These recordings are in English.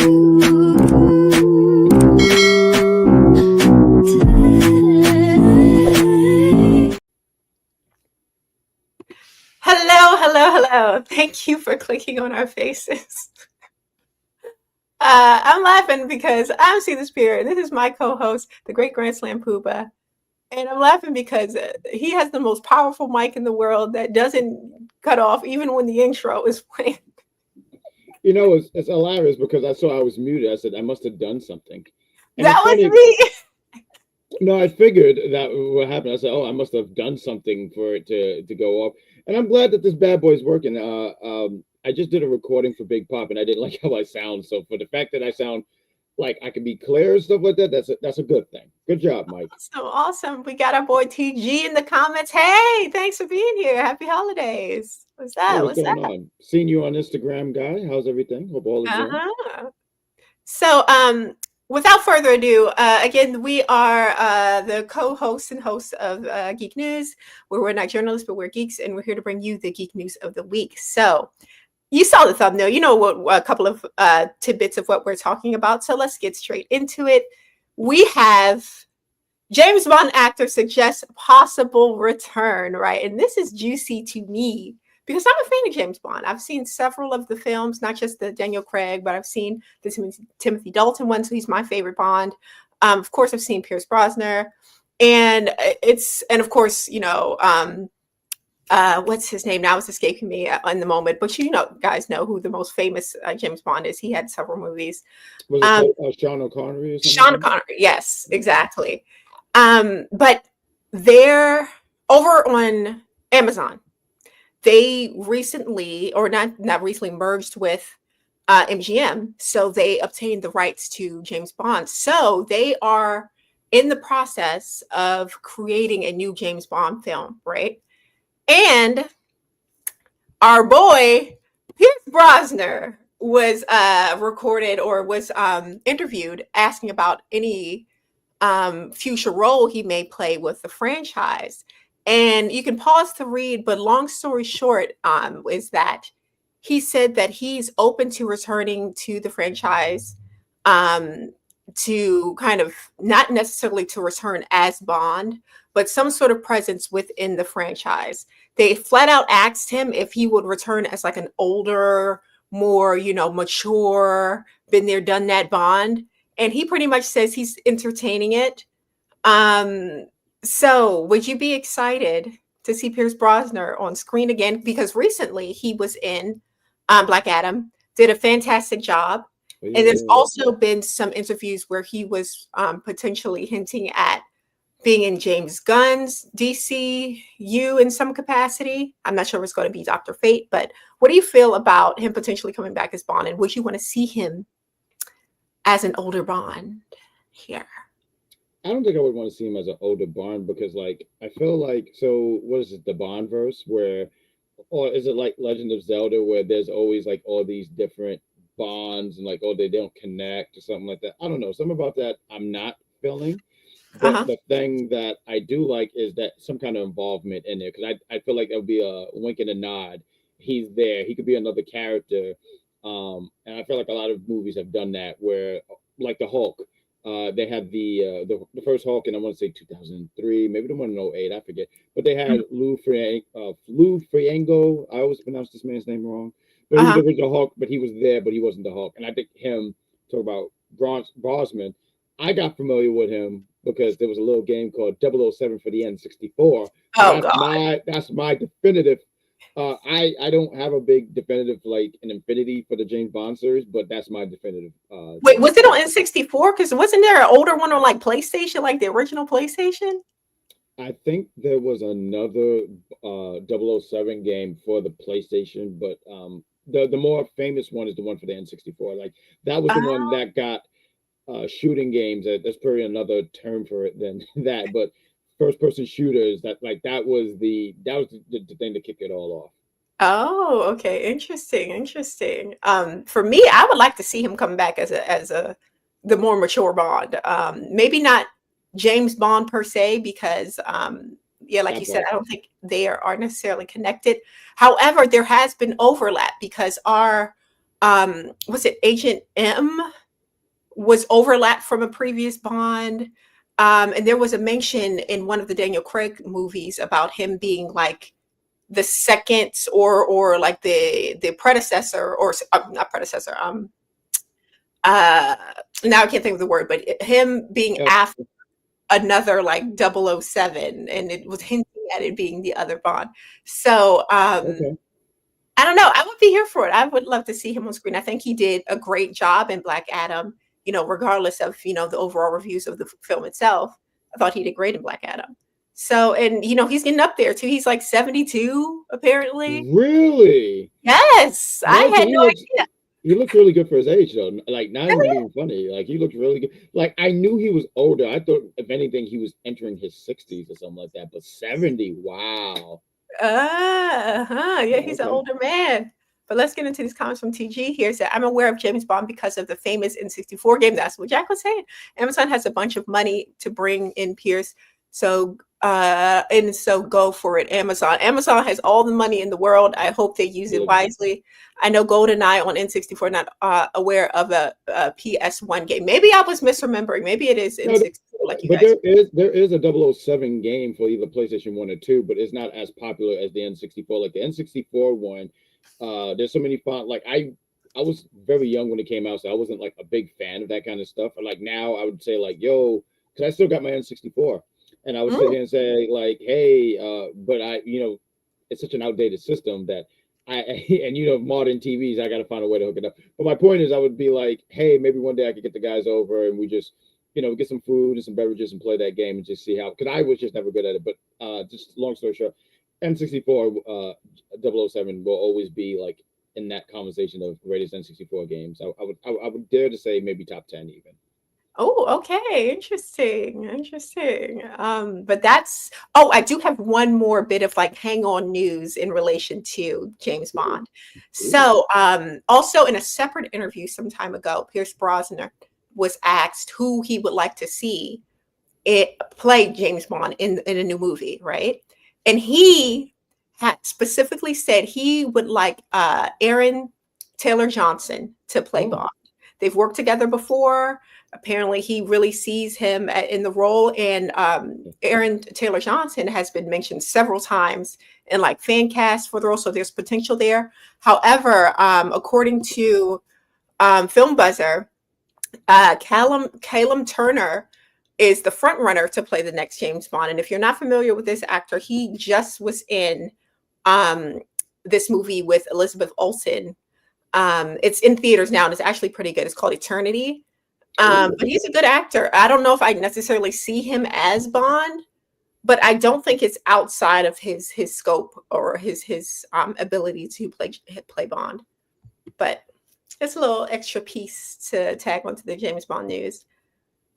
Hello, hello, hello. Thank you for clicking on our faces. I'm laughing because I'm See the Spirit. This is my co-host, the Great Grand Slam Pooba. And I'm laughing because he has the most powerful mic in the world that doesn't cut off even when the intro is playing. You know, it's hilarious because I saw I was muted. I said I must have done something, and That it's was funny. me. No, I figured that what happened. I said, "Oh, I must have done something for it to go off." And I'm glad that this bad boy's working. I just did a recording for Big Pop, and I didn't like how I sound. So for the fact that I sound like I can be clear and stuff like that, that's a good thing. Good job, Mike. So awesome. We got our boy TG in the comments. Hey, thanks for being here. Happy holidays. What's Hey, that? what's What's that? going on? Seen you on Instagram, guy. How's everything? Hope all is well. Uh-huh. So, without further ado, again, we are the co-hosts and hosts of Geek News, where we're not journalists, but we're geeks, and we're here to bring you the geek news of the week. So, you saw the thumbnail, you know what a couple of tidbits of what we're talking about. So, let's get straight into it. We have James Bond actor suggests possible return, right? And this is juicy to me because I'm a fan of James Bond. I've seen several of the films, not just the Daniel Craig, but I've seen the Timothy Dalton one, so he's my favorite Bond. Of course, I've seen Pierce Brosnan, and and of course, what's his name now? It's escaping me in the moment, but guys know who the most famous James Bond is. He had several movies. Was Um, it Sean O'Connery or something Sean like that? Connery, yes, exactly. But they're over on Amazon. They recently, or not recently, merged with MGM, so they obtained the rights to James Bond. So they are in the process of creating a new James Bond film, right? And our boy Pierce Brosnan was recorded or was interviewed asking about any future role he may play with the franchise. And you can pause to read, but long story short, is that he said that he's open to returning to the franchise, um, to kind of not necessarily to return as Bond, but some sort of presence within the franchise. They flat out asked him if he would return as like an older, more, mature, been there, done that Bond, and he pretty much says he's entertaining it. Um, so would you be excited to see Pierce Brosnan on screen again? Because recently he was in Black Adam, did a fantastic job. And there's Yeah. also been some interviews where he was potentially hinting at being in James Gunn's DCU in some capacity. I'm not sure if it's going to be Dr. Fate, but what do you feel about him potentially coming back as Bond? And would you want to see him as an older Bond here? I don't think I would want to see him as an older Bond because, like, I feel like what is it, the Bond verse, where, or is it like Legend of Zelda, where there's always like all these different Bonds and like, oh, they don't connect or something like that. I don't know, something about that I'm not feeling. But Uh-huh. the thing that I do like is that some kind of involvement in there because I feel like it would be a wink and a nod. He's there. He could be another character. And I feel like a lot of movies have done that where, like the Hulk, they had the first Hulk, and I want to say 2003, maybe the one in '08, I forget. But they had Lou Ferrigno. I always pronounce this man's name wrong, but he was Uh-huh. the original Hulk. But he was there, but he wasn't the Hulk. And I think him talk about Brosman. I got familiar with him because there was a little game called 007 for the N64. So Oh God. that's my definitive. I don't have a big definitive like an infinity for the James Bond series, but that's my definitive Wait, James was it Bond. on N64? Because wasn't there an older one on like PlayStation, like the original PlayStation? I think there was another 007 game for the PlayStation, but the more famous one is the one for the N64. Like that was the one Uh, that got shooting games. There's probably another term for it than that, but first person shooters. That was the thing to kick it all off. oh, okay. Interesting. Interesting. For me, I would like to see him come back as a the more mature Bond. Maybe not James Bond per se, because yeah, like you That said, part. I don't think they are necessarily connected. However, there has been overlap because our was it Agent M was overlapped from a previous Bond. And there was a mention in one of the Daniel Craig movies about him being like the second or like the predecessor or not predecessor. Uh, Now I can't think of the word, but him being Yeah. after another like 007, and it was hinting at it being the other Bond. So Okay. I don't know. I would be here for it. I would love to see him on screen. I think he did a great job in Black Adam, regardless of, the overall reviews of the film itself. I thought he did great in Black Adam. So, and, he's getting up there too. He's like 72, apparently. Really? Yes. I No, 'cause had no idea. he looks really good for his age though. Like not even Really? being funny. Like he looks really good. Like I knew he was older. I thought if anything he was entering his 60s or something like that. But 70, wow. Yeah, Oh, he's an okay. older man. But let's get into these comments from TG. Here said, I'm aware of James Bond because of the famous N64 game. That's what Jack was saying. Amazon has a bunch of money to bring in Pierce. So go for it, Amazon. Amazon has all the money in the world. I hope they use it Really? wisely. I know GoldenEye on N64, not aware of a PS1 game. Maybe I was misremembering. Maybe it is No, N64, like you but guys. there is a 007 game for either PlayStation 1 or 2, but it's not as popular as the N64. Like the N64 one, there's so many fun. Like I was very young when it came out, so I wasn't like a big fan of that kind of stuff. Like now I would say like, yo, because I still got my N64. And I would sit Mm, here and say, like, hey, but it's such an outdated system that and modern TVs, I got to find a way to hook it up. But my point is, I would be like, hey, maybe one day I could get the guys over and we just, get some food and some beverages and play that game and just see how, because I was just never good at it. But just long story short, N64 007 will always be like in that conversation of greatest N64 games. I would dare to say maybe top 10 even. Oh, okay. Interesting. Interesting. But I do have one more bit of like hang on news in relation to James Ooh, Bond. ooh. So, also in a separate interview some time ago, Pierce Brosnan was asked who he would like to see it play James Bond in a new movie, right? And he had specifically said he would like Aaron Taylor Johnson to play Oh, Bond. They've worked together before. Apparently, he really sees him in the role, and Aaron Taylor Johnson has been mentioned several times in like fan casts for the role, so there's potential there. However, according to Film Buzzer, Callum Turner is the front runner to play the next James Bond. And if you're not familiar with this actor, he just was in um, this movie with Elizabeth Olsen. It's in theaters now, and it's actually pretty good. It's called Eternity. ooh. But he's a good actor. I don't know if I necessarily see him as Bond, but I don't think it's outside of his scope or his ability to play Bond. But it's a little extra piece to tag onto the James Bond news.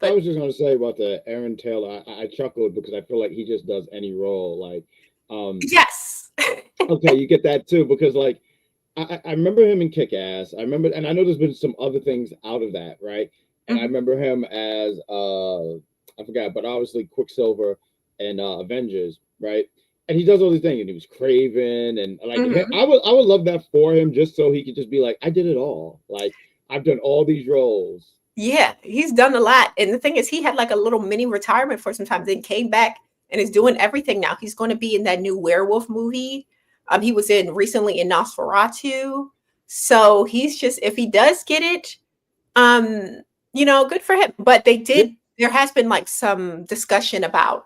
I But was just gonna say about the Aaron Taylor. I chuckled because I feel like he just does any role. Like, yes. okay, you get that too because like I remember him in Kick Ass. I remember, and I know there's been some other things out of that, right? And I Mhm, remember him as I forgot, but obviously Quicksilver and Avengers, right? And he does all these things, and he was Craven, and like mhm. I would love that for him, just so he could just be like, I did it all. Like I've done all these roles. Yeah, he's done a lot. And the thing is, he had like a little mini retirement for some time, then came back and is doing everything now. He's going to be in that new werewolf movie. He was in recently in Nosferatu. So he's just, if he does get it, good for him. But Yeah, there has been like some discussion about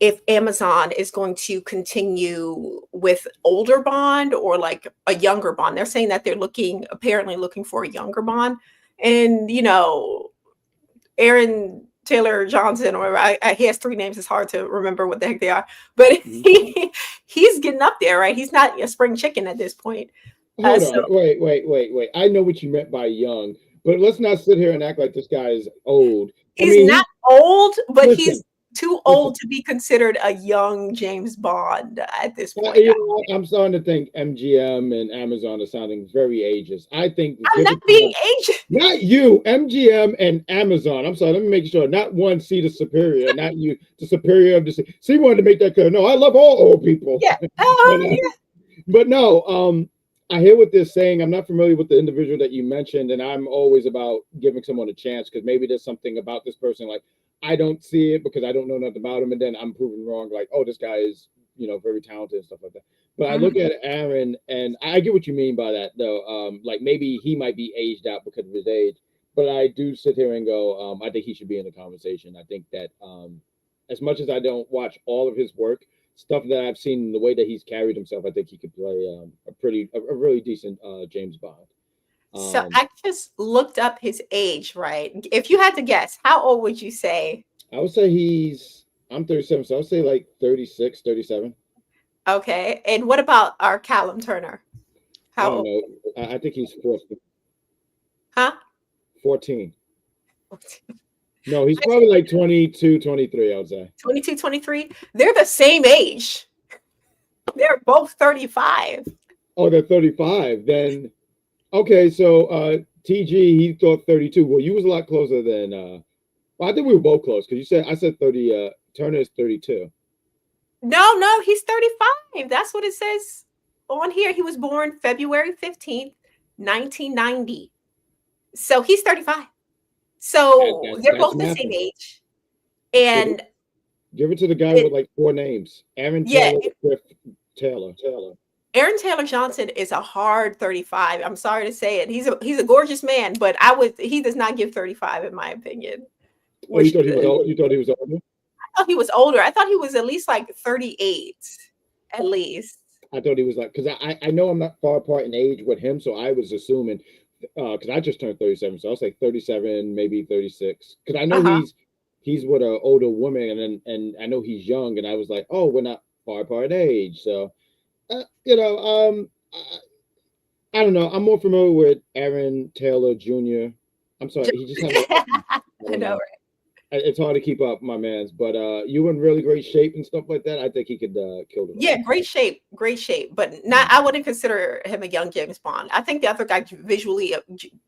if Amazon is going to continue with older Bond or like a younger Bond. They're saying that they're apparently looking for a younger Bond. And, Aaron Taylor Johnson, or he has three names. It's hard to remember what the heck they are, but mhm. he's getting up there, right? He's not a spring chicken at this point. Hold So on, wait. I know what you meant by young, but let's not sit here and act like this guy is old. I he's mean, not old, but he's listen, too listen. old to be considered a young James Bond at this point. You know what? I'm starting to think MGM and Amazon are sounding very ageist. I think I'm give not it being time. aged. Not you, MGM and Amazon. I'm sorry. Let me make sure. Not one C the superior, not you, the superior of the C. C wanted to make that clear. No, I love all old people, Yeah. but Yeah. but no. I hear what they're saying. I'm not familiar with the individual that you mentioned, and I'm always about giving someone a chance because maybe there's something about this person like I don't see it because I don't know nothing about him, and then I'm proven wrong. Like, oh, this guy is very talented and stuff like that. But I look Mhm. at Aaron, and I get what you mean by that, though. Like maybe he might be aged out because of his age, but I do sit here and go, I think he should be in the conversation. I think that as much as I don't watch all of his work, stuff that I've seen, the way that he's carried himself, I think he could play a really decent James Bond. So Um, I just looked up his age, right? If you had to guess, how old would you say? I would say I'm 37, so I would say like 36, 37. Okay. And what about our Callum Turner? I How don't old? know. I think he's Huh? 14. No, he's probably like 22, 23, I would say. 22, 23. They're the same age. They're both 35. Oh, they're 35. Then, okay, so TG, he thought 32. Well, you was a lot closer than, well, I think we were both close because I said 30, Turner is 32. No, no, he's 35. That's what it says on here. He was born February 15th, 1990. So he's 35. So they're That's both the same mapping. age. Give it, And give it to the guy it, with like four names. Aaron yeah, Taylor, Griff Taylor. Aaron Taylor Johnson is a hard 35. I'm sorry to say it. He's a gorgeous man, but he does not give 35 in my opinion. Oh, you Which thought he was old? You thought he was older? I thought he was older. I thought he was at least like 38, at least. I thought he was like, because I know I'm not far apart in age with him, so I was assuming, because I just turned 37, so I was like 37, maybe 36. Because I know Uh-huh. he's with an older woman, and I know he's young, and I was like, oh, we're not far apart in age, so I don't know. I'm more familiar with Aaron Taylor Jr. I'm sorry, he just has a last name. I I don't know, know. right? It's hard to keep up, my man's, but you in really great shape and stuff like that. I think he could kill the Yeah, role. great shape, but not. Mm. I wouldn't consider him a young James Bond. I think the other guy visually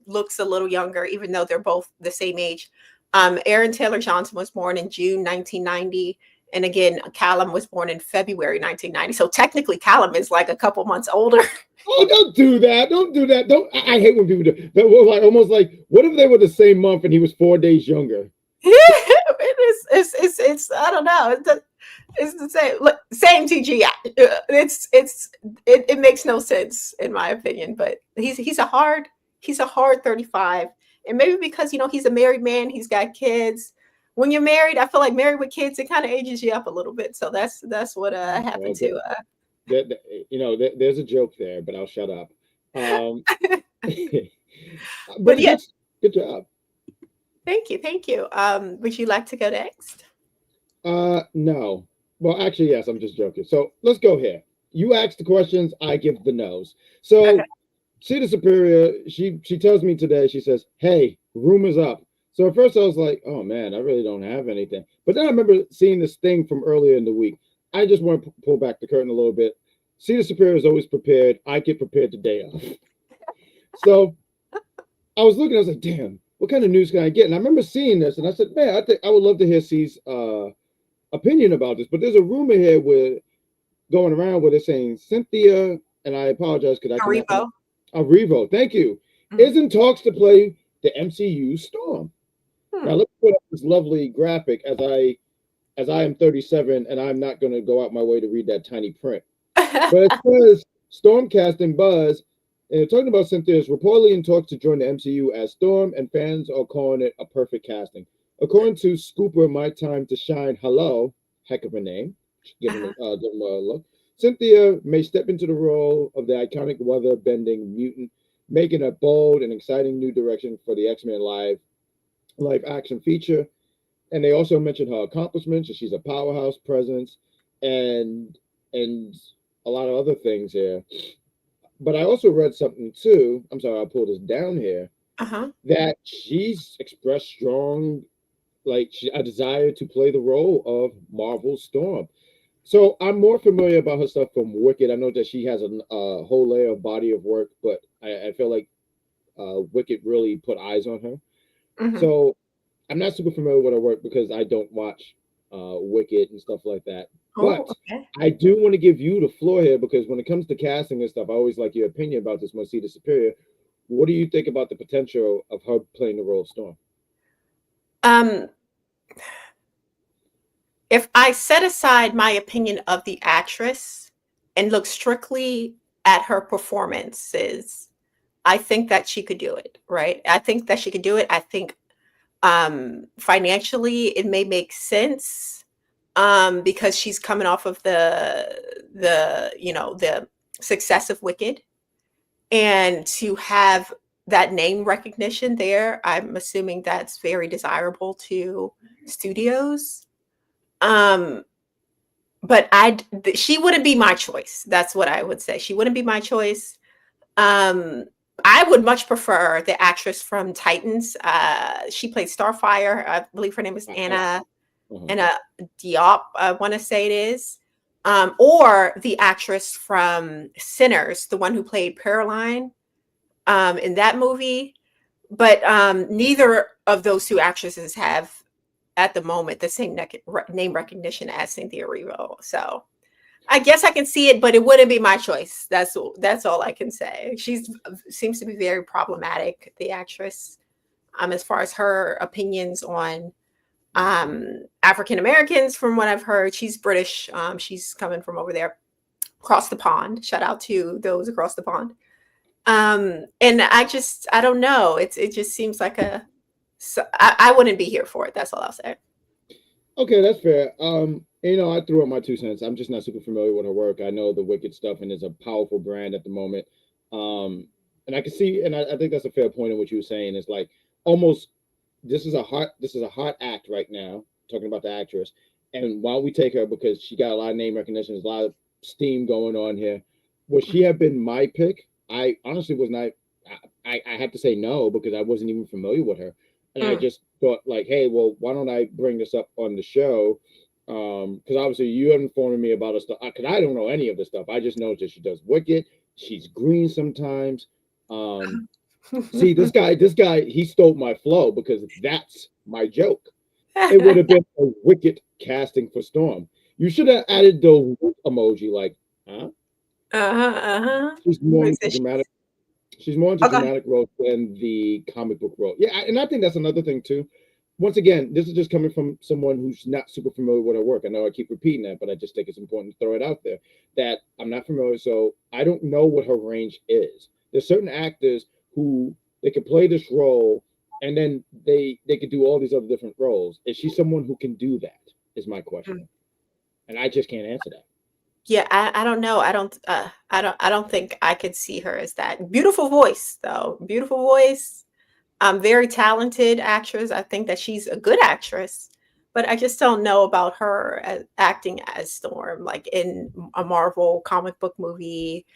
looks a little younger, even though they're both the same age. Aaron Taylor Johnson was born in June 1990, and again, Callum was born in February 1990. So technically, Callum is like a couple months older. Oh, don't do that! Don't do that! Don't. I hate when people do that. Was like almost like, what if they were the same month and he was 4 days younger? It is. It's. I don't know. It's the same. Same TG. It makes no sense in my opinion. But he's a hard 35, and maybe because he's a married man, he's got kids. When you're married, I feel like married with kids, it kind of ages you up a little bit. So that's what happened Well, to. there's a joke there, but I'll shut up. Um, but But yeah, good job. thank you. Would you like to go next? No. Well, actually, yes. I'm just joking. So let's go here. You ask the questions, I give the no's. Okay. So see the superior. She tells me today. She says, "Hey, room is up." So at first I was like, "Oh man, I really don't have anything." But then I remember seeing this thing from earlier in the week. I just want to pull back the curtain a little bit. See the superior is always prepared. I get prepared the day of. So I was looking. I was like, "Damn, what kind of news can I get?" And I remember seeing this, and I said, "Man, I think I would love to hear C's opinion about this." But there's a rumor here where going around where they're saying Cynthia, and I apologize because I cannot Haribo. pronounce. Revo, thank you, Mhm. is in talks to play the MCU Storm. Hmm. Now let's put up this lovely graphic as I am 37 and I'm not going to go out my way to read that tiny print. But it says Storm casting buzz, and they're talking about Cynthia is reportedly in talks to join the MCU as Storm, and fans are calling it a perfect casting. According to Scooper, My Time to Shine, hello, heck of a name. Give him a look. Cynthia may step into the role of the iconic weather-bending mutant, making a bold and exciting new direction for the X-Men live action feature. And they also mentioned her accomplishments, and she's a powerhouse presence, and and a lot of other things here. But I also read something too. I'm sorry, I'll pull this down here. Uh-huh. That she's expressed strong, a desire to play the role of Marvel Storm. So I'm more familiar about her stuff from Wicked. I know that she has a whole layer of body of work, but I feel like Wicked really put eyes on her. Mhm. So I'm not super familiar with her work because I don't watch Wicked and stuff like that. Oh, But okay. I do want to give you the floor here because when it comes to casting and stuff, I always like your opinion about this, Mosita Superior. What do you think about the potential of her playing the role of Storm? Um, if I set aside my opinion of the actress and look strictly at her performances, I think that she could do it, right? I think that she could do it. I think financially it may make sense because she's coming off of the success of Wicked, and to have that name recognition there, I'm assuming that's very desirable to studios. Um, but she wouldn't be my choice. That's what I would say. She wouldn't be my choice. Um, I would much prefer the actress from Titans. She played Starfire. I believe her name is Uh-huh. Anna Diop. I want to say it is, or the actress from Sinners, the one who played Caroline in that movie. But neither of those two actresses have, at the moment, the same name recognition as Cynthia Erivo. So I guess I can see it, but it wouldn't be my choice. That's all I can say. She's seems to be very problematic, the actress, as far as her opinions on African Americans. From what I've heard, she's British. She's coming from over there across the pond. Shout out to those across the pond. And I don't know. It just seems like I wouldn't be here for it. That's all I'll say. Okay, that's fair. I threw up my 2 cents. I'm just not super familiar with her work. I know the Wicked stuff, and it's a powerful brand at the moment. And I can see, and I think that's a fair point in what you were saying. It's like almost this is a hot act right now. Talking about the actress, and why we take her because she got a lot of name recognition, there's a lot of steam going on here. Would she have been my pick? I honestly was not. I have to say no because I wasn't even familiar with her. And I Mm. just thought like, hey, well, why don't I bring this up on the show? Because obviously you informing me about her stuff. Because I don't know any of this stuff. I just know that she does Wicked. She's green sometimes. See, this guy, he stole my flow because that's my joke. It would have been a Wicked casting for Storm. You should have added the emoji, like, huh? Uh-huh, uh-huh. She's more into dramatic. She's more into Okay. dramatic roles than the comic book role. Yeah, and I think that's another thing too. Once again, this is just coming from someone who's not super familiar with her work. I know I keep repeating that, but I just think it's important to throw it out there that I'm not familiar, so I don't know what her range is. There's certain actors who they could play this role and then they could do all these other different roles. Is she someone who can do that? Is my question, Mm. and I just can't answer that. Yeah, I don't know. I don't think I could see her as that. Beautiful voice though. Beautiful voice. Very talented actress. I think that she's a good actress, but I just don't know about her as acting as Storm, like in a Marvel comic book movie.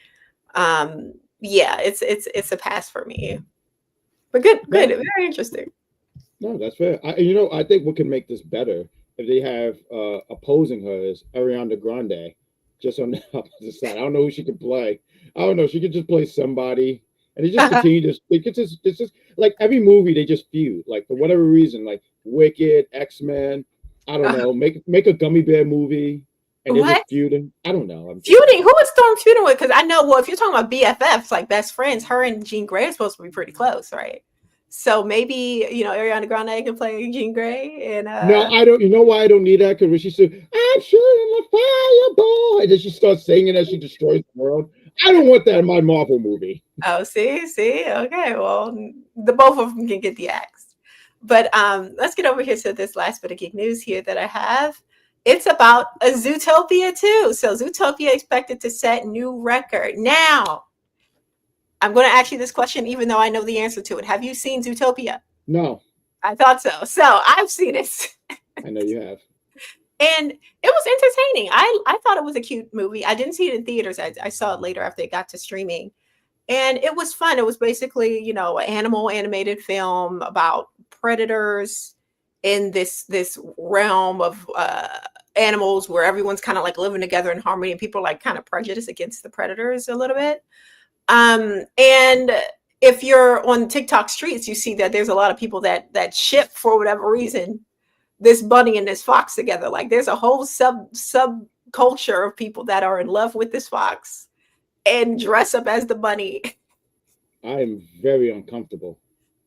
Yeah, it's a pass for me. But good, good, No, very interesting. no, that's fair. I think what can make this better if they have opposing her is Ariana Grande, just on the opposite side. I don't know who she could play. I don't know. She could just play somebody, and they just continue to. It's just like every movie they just feud. Like for whatever reason, like Wicked, X-Men. I don't know. Make a gummy bear movie, and they're just What? feuding. I don't know. I'm just Feuding? Who is Storm feuding with? Because I know, well, if you're talking about BFFs, like best friends, her and Jean Grey are supposed to be pretty close, right? So maybe, Ariana Grande can play Jean Grey and No, I don't. You know why I don't need that? Because when she said, "I'm shooting a fireball," and then she starts singing as she destroys the world. I don't want that in my Marvel movie. oh, see, okay, well, the both of them can get the axe. But let's get over here to this last bit of geek news here that I have. It's about a Zootopia too. So Zootopia expected to set new record. Now, I'm going to ask you this question, even though I know the answer to it. Have you seen Zootopia? No, I thought so. So I've seen it. I know you have. And it was entertaining. I thought it was a cute movie. I didn't see it in theaters. I saw it later after it got to streaming. And it was fun. It was basically, an animal animated film about predators in this realm of animals where everyone's kind of like living together in harmony and people are like kind of prejudiced against the predators a little bit. And if you're on TikTok streets, you see that there's a lot of people that for whatever reason this bunny and this fox together. Like there's a whole sub culture of people that are in love with this fox and dress up as the bunny. I am very uncomfortable.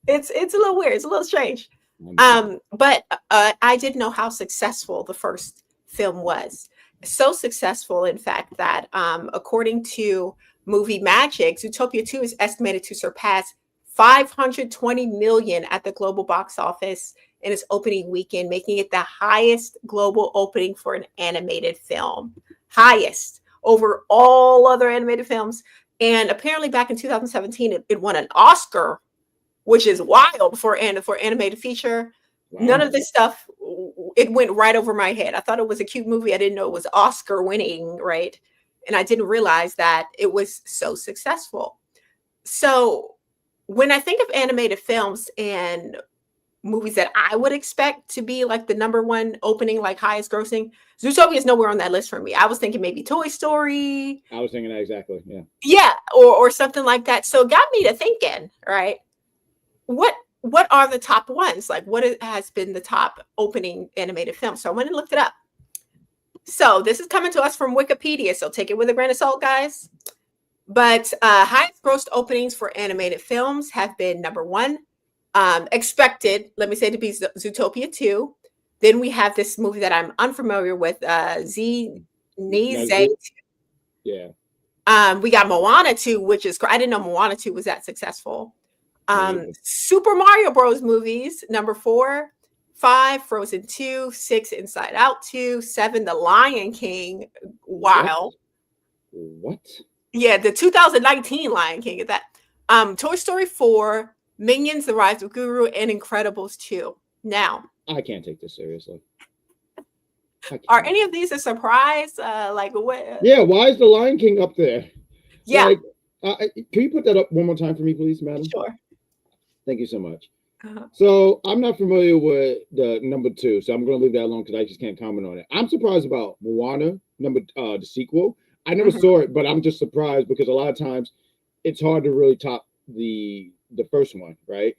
It's a little weird. It's a little strange. But I didn't know how successful the first film was. So successful, in fact, that according to Movie Magic, Zootopia 2 is estimated to surpass 520 million at the global box office in its opening weekend, making it the highest global opening for an animated film. Highest over all other animated films. And apparently back in 2017, it won an Oscar, which is wild for animated feature. Wow. None of this stuff, it went right over my head. I thought it was a cute movie. I didn't know it was Oscar winning, right? And I didn't realize that it was so successful. So when I think of animated films and movies that I would expect to be like the number one opening, like highest grossing, Zootopia is nowhere on that list for me. I was thinking maybe Toy Story. I was thinking that exactly, yeah. Yeah, or something like that. So it got me to thinking, right? What are the top ones? Like what has been the top opening animated film? So I went and looked it up. So this is coming to us from Wikipedia, so take it with a grain of salt, guys. But highest grossed openings for animated films have been number one, expected, let me say, to be Zootopia 2. Then we have this movie that I'm unfamiliar with, Z. Yeah. We got Moana 2, which is, I didn't know Moana 2 was that successful. Super Mario Bros. Movies, number 4, 5, Frozen 2, 6, Inside Out 2, 7, The Lion King. Wow. What? Yeah, the 2019 Lion King is that. Toy Story 4, Minions: The Rise of Guru, and Incredibles 2. Now, I can't take this seriously. Are any of these a surprise? Like what? Yeah, why is The Lion King up there? Yeah. Like, can you put that up one more time for me, please, madam? Sure. Thank you so much. So I'm not familiar with the number 2, so I'm going to leave that alone because I just can't comment on it. I'm surprised about Moana, the sequel. I never saw it, but I'm just surprised because a lot of times it's hard to really top the first one, right?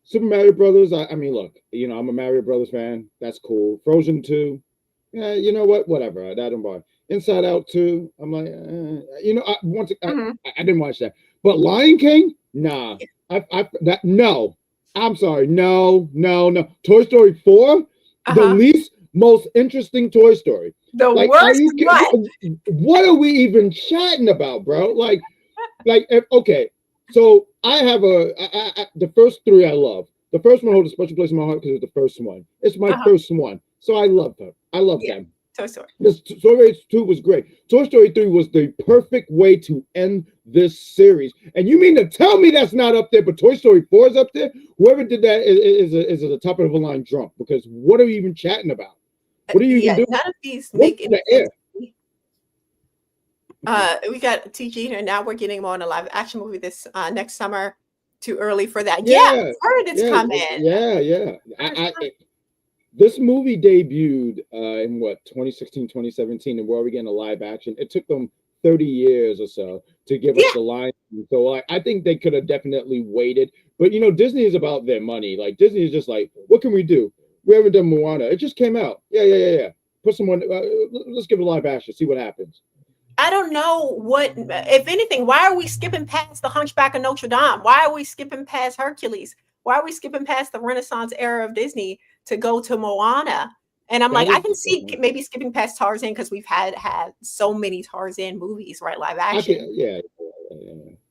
Super Mario Brothers. I mean, look, I'm a Mario Brothers fan. That's cool. Frozen 2. Yeah, you know what? Whatever. That don't bother. Inside Out 2. I'm like, I didn't watch that. But Lion King, nah. No. I'm sorry. No. Toy Story 4, the least most interesting Toy Story. The worst one. What are we even chatting about, bro? Like, okay. So I have the first 3 I love. The first one holds a special place in my heart because it's the first one. It's my first one. So I love them. I love them. Toy Story. Toy Story 2 was great. Toy Story 3 was the perfect way to end this series. And you mean to tell me that's not up there, but Toy Story 4 is up there? Whoever did that is at the top of the line drunk, because what are you even chatting about? What are you even doing? None of these make any sense. We got TG here. Now we're getting more on a live action movie this next summer. Too early for that. Yeah, I've heard it's coming. Yeah. This movie debuted in 2016, 2017, and we're already getting a live action. It took them 30 years or so to give us the line. So I think they could have definitely waited. But Disney is about their money. Like, Disney is just like, what can we do? We haven't done Moana. It just came out. Yeah. Put someone. Let's give it a live action. See what happens. I don't know what, if anything, why are we skipping past the Hunchback of Notre Dame? Why are we skipping past Hercules? Why are we skipping past the Renaissance era of Disney to go to Moana? And I'm like, I can see maybe skipping past Tarzan because we've had so many Tarzan movies, right? Live action. Yeah.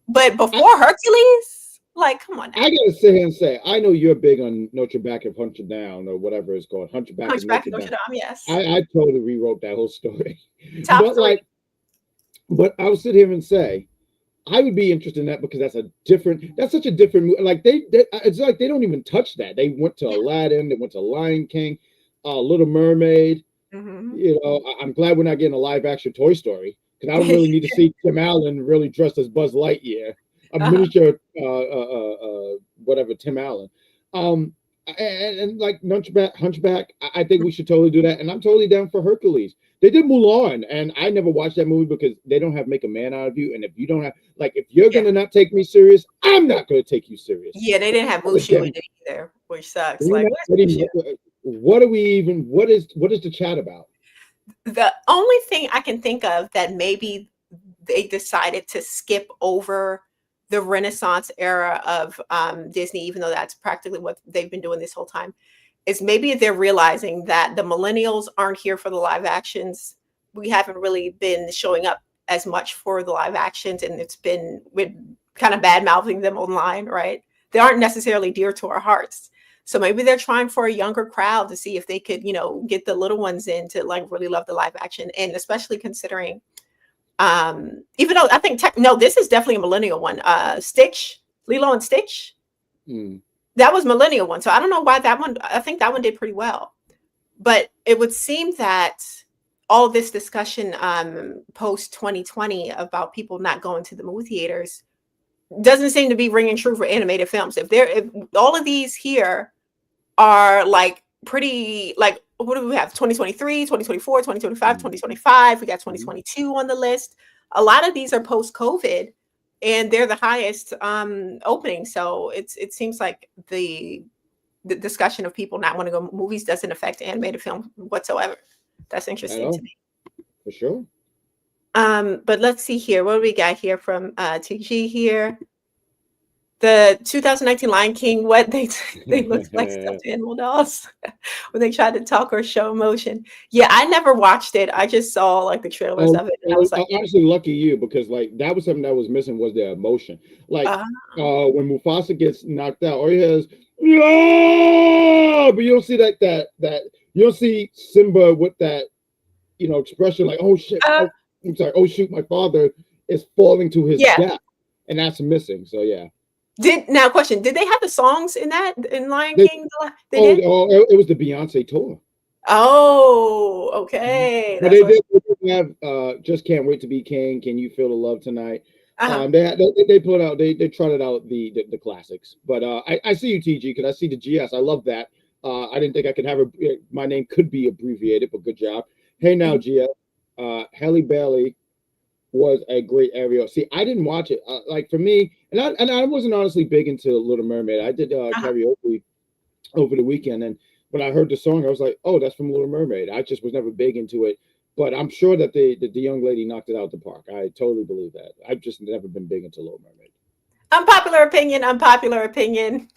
But before Hercules, like, come on now. I gotta sit here and say, I know you're big on Notre Dame of Hunter Down or whatever it's called. Hunchback of Notre Dame. Yes. I totally rewrote that whole story. Top 3. But I would sit here and say, I would be interested in that because that's such a different movie. Like it's like they don't even touch that. They went to Aladdin, they went to Lion King, Little Mermaid. I'm glad we're not getting a live action Toy Story because I don't really need to see Tim Allen really dressed as Buzz Lightyear, a miniature, whatever Tim Allen. And like Hunchback, I think we should totally do that. And I'm totally down for Hercules. They did Mulan, and I never watched that movie because they don't have make a man out of you. And if you don't have, like, if you're gonna not take me serious, I'm not gonna take you serious. Yeah, they didn't have Mushu in it either, which sucks. Like, what are we even? What is the chat about? The only thing I can think of that maybe they decided to skip over the Renaissance era of Disney, even though that's practically what they've been doing this whole time, is maybe they're realizing that the millennials aren't here for the live actions. We haven't really been showing up as much for the live actions, and we're kind of bad mouthing them online, right? They aren't necessarily dear to our hearts. So maybe they're trying for a younger crowd to see if they could, get the little ones in to like really love the live action, and especially considering, even though I think no, this is definitely a millennial one. Stitch, Lilo and Stitch. Mm. That was millennial one. So I don't know why that one, I think that one did pretty well. But it would seem that all this discussion post 2020 about people not going to the movie theaters doesn't seem to be ringing true for animated films. If all of these here are like pretty, like, what do we have? 2023, 2024, 2025, 2025. We got 2022 on the list. A lot of these are post COVID, and they're the highest opening. So it seems like the discussion of people not wanting to go movies doesn't affect animated film whatsoever. That's interesting to me. For sure. But let's see here. What do we got here from TG here? The 2019 Lion King, what they looked like stuffed animal dolls when they tried to talk or show emotion. Yeah, I never watched it. I just saw like the trailers of it, and I was like, honestly, lucky you, because like that was something that was missing, was their emotion. Like when Mufasa gets knocked out, all he has, yeah, but you don't see that you don't see Simba with that expression like, oh shit, I'm sorry, oh shoot, my father is falling to his death, and that's missing. So yeah. Question, did they have the songs in Lion King? It was the Beyonce tour. Oh, okay. But they did have Just Can't Wait to Be King, Can You Feel the Love Tonight? They put out, they trotted out the classics. But I see you, TG, because I see the GS. I love that. I didn't think I could have my name could be abbreviated, but good job. Hey now, GS. Halle Bailey was a great Ariel. See, I didn't watch it. Like for me, and I wasn't honestly big into Little Mermaid. I did karaoke over the weekend, and when I heard the song, I was like, "Oh, that's from Little Mermaid." I just was never big into it, but I'm sure that the young lady knocked it out the park. I totally believe that. I've just never been big into Little Mermaid. Unpopular opinion.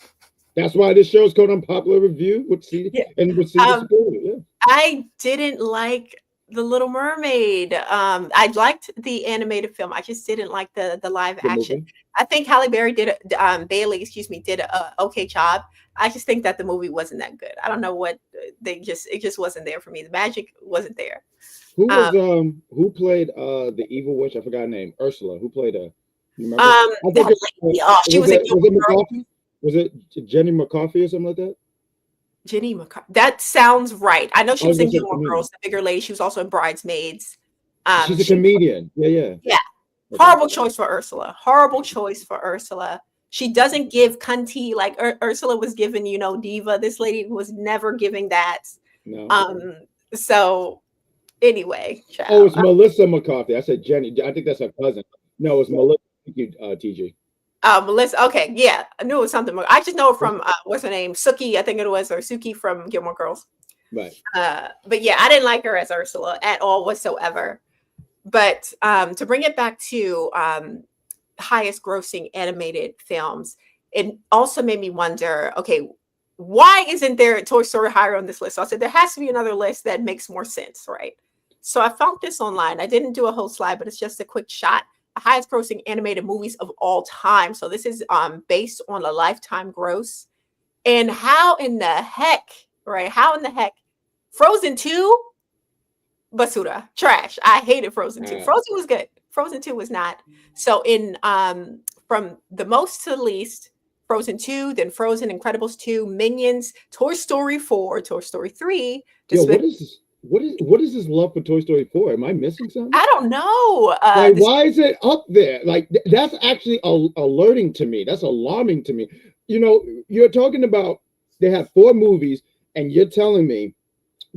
That's why this show is called Unpopular Review with CD and with CD support. Yeah. I didn't like The Little Mermaid. I liked the animated film. I just didn't like the live action. Movie. I think Halle Berry did a okay job. I just think that the movie wasn't that good. I don't know what it just wasn't there for me. The magic wasn't there. Who was who played the evil witch? I forgot her name. Ursula. Who played her? You remember? She was a Gilmore Girls. Was it Jenny McCarthy or something like that? Jenny McCarthy. That sounds right. I know she was in Gilmore Girls, the bigger lady. She was also in Bridesmaids. She's a comedian. Yeah. Horrible choice for Ursula. She doesn't give cunty like Ursula was given, diva. This lady was never giving that. No. So anyway. Child. Oh, it's Melissa McCarthy. I said Jenny. I think that's her cousin. No, it's Melissa. Thank you, TG. Melissa. Okay, yeah, I knew it was something. I just know her from what's her name, Suki, I think it was, or Suki from Gilmore Girls. Right. But yeah, I didn't like her as Ursula at all whatsoever. But to bring it back to highest grossing animated films, it also made me wonder, okay, why isn't there Toy Story higher on this list? So I said there has to be another list that makes more sense, right? So I found this online. I didn't do a whole slide, but it's just a quick shot. Highest grossing animated movies of all time. So this is based on a lifetime gross. And how in the heck, Frozen 2, basura, trash. I hated Frozen 2. Frozen was good. Frozen 2 was not. So in from the most to the least, Frozen 2, then Frozen, Incredibles 2, Minions, Toy Story 4, Toy Story 3. What is this love for Toy Story 4? Am I missing something? I don't know. Why is it up there? Like, that's actually alerting to me. That's alarming to me. You're talking about they have 4 movies, and you're telling me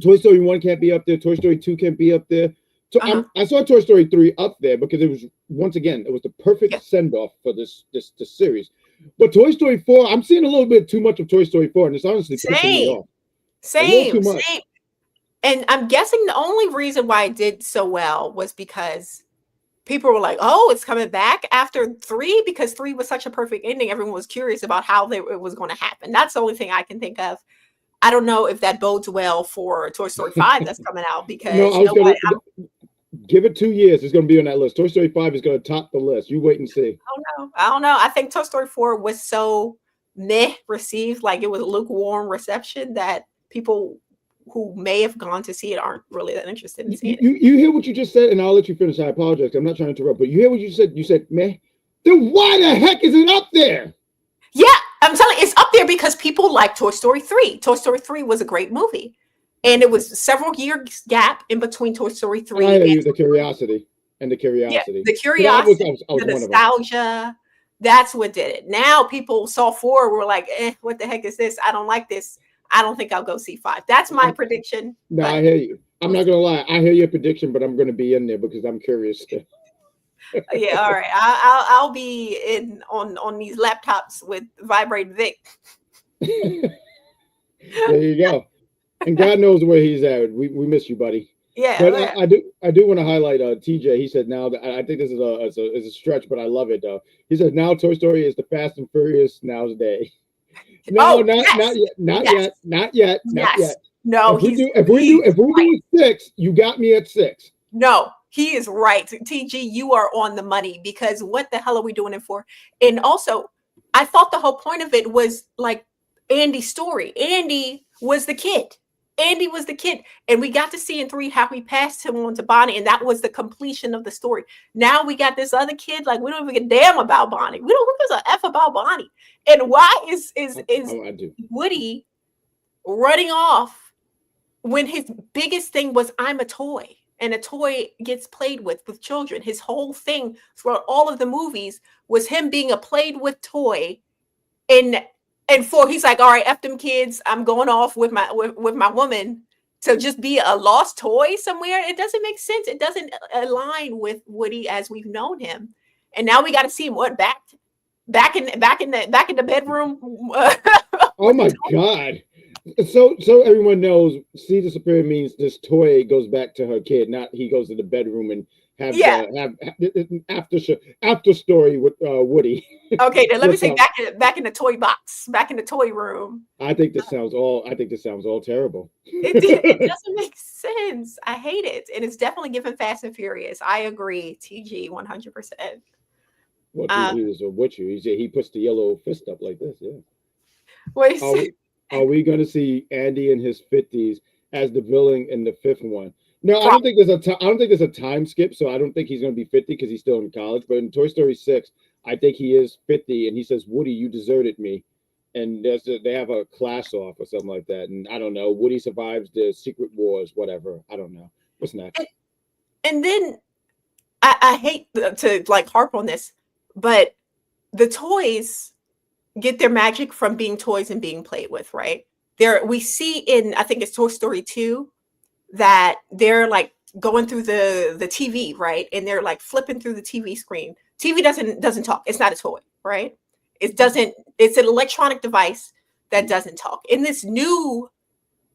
Toy Story 1 can't be up there, Toy Story 2 can't be up there. So I saw Toy Story 3 up there because it was, once again, it was the perfect send-off for this series. But Toy Story 4, I'm seeing a little bit too much of Toy Story 4, and it's honestly pissing me off. Same. And I'm guessing the only reason why it did so well was because people were like, "Oh, it's coming back after 3," because 3 was such a perfect ending. Everyone was curious about how it was going to happen. That's the only thing I can think of. I don't know if that bodes well for Toy Story 5 that's coming out No, because I you was know what? gonna give it 2 years. It's gonna be on that list. Toy Story 5 is gonna top the list. You wait and see. I don't know. I don't know. I think Toy Story 4 was so meh received, like it was lukewarm reception that people who may have gone to see it aren't really that interested in You, seeing it. you hear what you just said, and I'll let you finish. I apologize. I'm not trying to interrupt, but you hear what you said. You said, "Man, then why the heck is it up there?" Yeah, I'm telling you, it's up there because people like Toy Story 3. Toy Story 3 was a great movie. And it was several years gap in between Toy Story 3 I hear and you. The curiosity and the yeah, curiosity. the So that was, curiosity, I was the one of them. nostalgia. That's what did it. Now people saw 4, were like, what the heck is this? I don't like this. I don't think I'll go see 5. That's my prediction. No, But I hear you. I'm not gonna lie. I hear your prediction, but I'm gonna be in there because I'm curious. yeah, all right. I'll be in on these laptops with Vibrate Vic. There you go. And God knows where he's at. We miss you, buddy. Yeah, But yeah. I do want to highlight TJ. He said now that I think this is a stretch, but I love it though. He said now Toy Story is the Fast and Furious nowadays. No, Oh, yes, not yet, yes, not yet. yes. No, If we do 6, you got me at 6. no, he is right. TG, you are on the money because what the hell are we doing it for? And also, I thought the whole point of it was like Andy's story. Andy was the kid. Andy was the kid. And we got to see in 3 how we passed him on to Bonnie. And that was the completion of the story. Now we got this other kid. Like, we don't even give a damn about Bonnie. We don't give a F about Bonnie. And why is I do. Woody running off when his biggest thing was I'm a toy and a toy gets played with children? His whole thing throughout all of the movies was him being a played with toy. And for he's like, all right, F them kids, I'm going off with my woman to just be a lost toy somewhere. It doesn't make sense. It doesn't align with Woody as we've known him. And now we got to see him back in the bedroom. Oh my God. So everyone knows Caesar Superior means this toy goes back to her kid, not he goes to the bedroom and have after story with Woody. Okay, then let me say back in the toy box, back in the toy room. I think this sounds all terrible. It doesn't make sense. I hate it. And it's definitely giving Fast and Furious. I agree. TG 100%. Well, he was with you. He puts the yellow fist up like this, yeah. Wait, are we going to see Andy in his 50s as the villain in the 5th one? No, I don't think there's a time skip, so I don't think he's going to be 50 because he's still in college. But in Toy Story 6, I think he is 50, and he says, "Woody, you deserted me," and they have a class off or something like that. And I don't know. Woody survives the Secret Wars, whatever. I don't know. What's next? And then I hate to like harp on this, but the toys get their magic from being toys and being played with, right? We see in, I think it's Toy Story 2, that they're like going through the TV, right? And they're like flipping through the TV screen. TV doesn't talk. It's not a toy, right? It's an electronic device that doesn't talk. In this new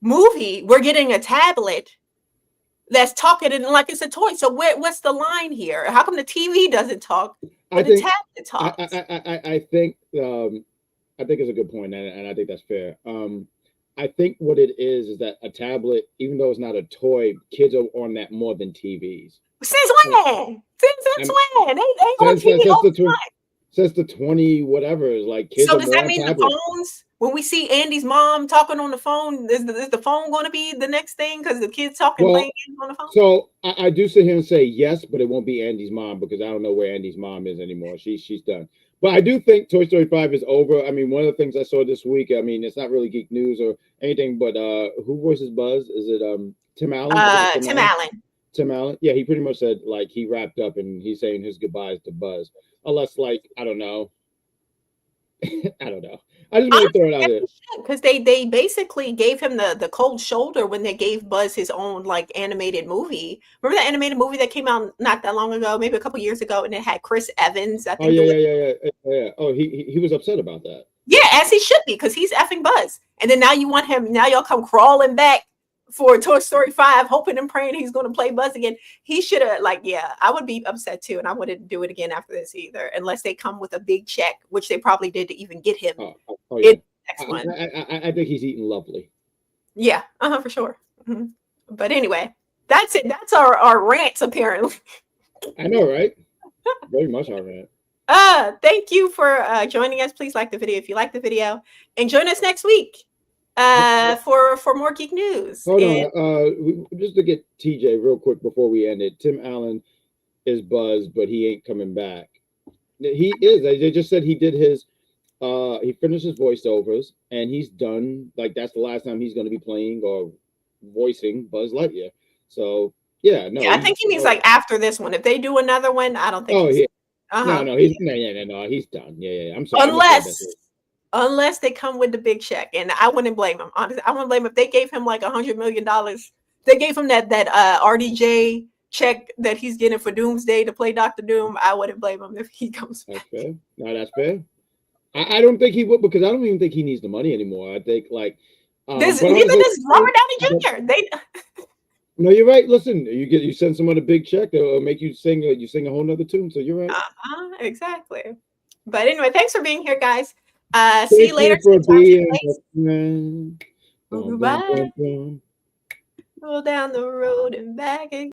movie, we're getting a tablet that's talking and like it's a toy. So what's the line here? How come the TV doesn't talk, but the tablet talks? I think it's a good point, and I think that's fair. I think what it is that a tablet, even though it's not a toy, kids are on that more than TVs. Since when? Since when? They on TV all the time. Since the 20 whatever is like kids. So does that mean the phones? When we see Andy's mom talking on the phone, is the phone going to be the next thing because the kids talking playing games on the phone? So I do sit here and say yes, but it won't be Andy's mom because I don't know where Andy's mom is anymore. She's done. But I do think Toy Story 5 is over. I mean, one of the things I saw this week, I mean, it's not really geek news or anything, but who voices Buzz? Is it Tim Allen? Tim Allen. Tim Allen? Yeah, he pretty much said like he wrapped up and he's saying his goodbyes to Buzz. Unless like, I don't know. I don't know. I just want to throw it out there. Because they basically gave him the cold shoulder when they gave Buzz his own like animated movie. Remember that animated movie that came out not that long ago, maybe a couple years ago, and it had Chris Evans. I think. Yeah. Oh, he was upset about that. Yeah, as he should be, because he's effing Buzz. And then now you want him. Now y'all come crawling back for Toy Story 5, hoping and praying he's going to play Buzz again. He should have, like, yeah, I would be upset too, and I wouldn't do it again after this either, unless they come with a big check, which they probably did to even get him yeah. in the next one. I think he's eating lovely. Yeah, for sure. But anyway, that's it. That's our rants, apparently. I know, right? Very much our rant. Thank you for joining us. Please like the video if you like the video, and join us next week for more geek news. Hold on, just to get TJ real quick before we end it. Tim Allen is Buzz, but he ain't coming back. He is. They just said he did his. He finished his voiceovers, and he's done. Like, that's the last time he's going to be playing or voicing Buzz Lightyear. So yeah, no. Yeah, I think he means like after this one. If they do another one, I don't think. Oh yeah. No, he's he's done. Yeah. I'm sorry. Unless they come with the big check, and I wouldn't blame him. Honestly, I wouldn't blame him if they gave him like $100 million. They gave him that RDJ check that he's getting for Doomsday to play Dr. Doom. I wouldn't blame him if he comes back. That's fair. No, that's fair. I don't think he would, because I don't even think he needs the money anymore. I think like neither does Robert Downey Jr. No, you're right. Listen, you send someone a big check, they'll make you sing a whole nother tune. So you're right. Exactly. But anyway, thanks for being here, guys. See you later. Goodbye. Go down the road and back again.